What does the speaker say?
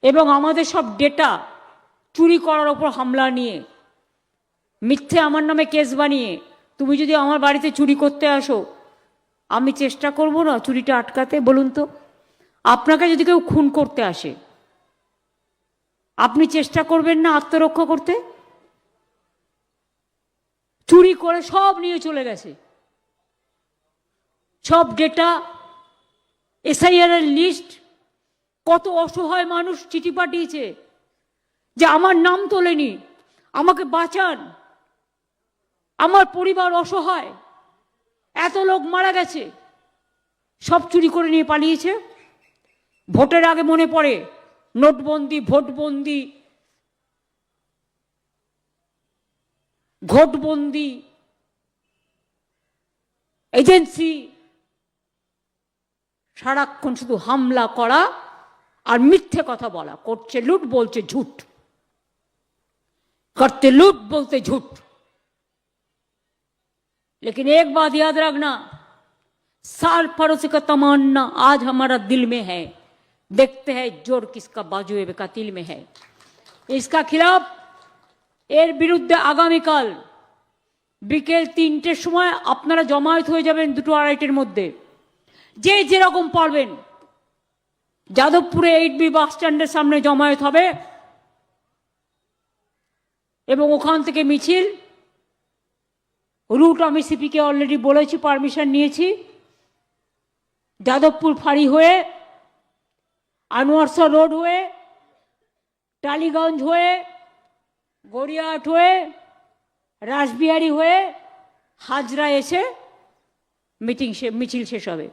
এবং আমাদের সব ডেটা চুরি করার ওপর হামলা নিয়ে মিথ্যে আমার নামে কেস বানিয়ে তুমি যদি আমার বাড়িতে চুরি করতে আসো, আমি চেষ্টা করব না চুরিটা আটকাতে? বলুন তো, আপনাকে যদি কেউ খুন করতে আসে, আপনি চেষ্টা করবেন না আত্মরক্ষা করতে? চুরি করে সব নিয়ে চলে গেছে, সব ডেটা, এসআইআর এর লিস্ট। কত অসহায় মানুষ চিঠি পাঠিয়েছে যে আমার নাম তোলেনি, আমাকে বাঁচান, আমার পরিবার অসহায়, এত লোক মারা গেছে। সব চুরি করে নিয়ে পালিয়েছে। ভোটের আগে মনে পড়ে নোটবন্দি, ভোটবন্দি, ঘোটবন্দি, এজেন্সি, সারাক্ষণ শুধু হামলা করা আর মিথ্যে কথা বলা। করছে লুট, বলছে ঝুট, करते लूट बोलते झूठ। लेकिन एक बात याद रखना, साल पड़ोसी का तमन्ना आज हमारा दिल में है, देखते हैं जोर किसका बाजुए बेकातिल में है। इसका खिलाफ एर बिरुद्धे आगामीकाल बिकेल 3টের সময় আপনারা জমায়েত হয়ে যাবেন 2-2:30-এর মধ্যে। যে যেরকম পারবেন যাদবপুরে 8B বাস স্ট্যান্ডের সামনে জমায়েত হবে এবং ওখান থেকে মিছিল। রুট আমি সিপিকে অলরেডি বলেছি, পারমিশন নিয়েছি। যাদবপুর ফাঁড়ি হয়ে, আনোয়ারশাহ রোড হয়ে, টালিগঞ্জ হয়ে, গড়িয়াহাট হয়ে, রাসবিহারী হয়ে হাজরা এসে মিছিল শেষ হবে।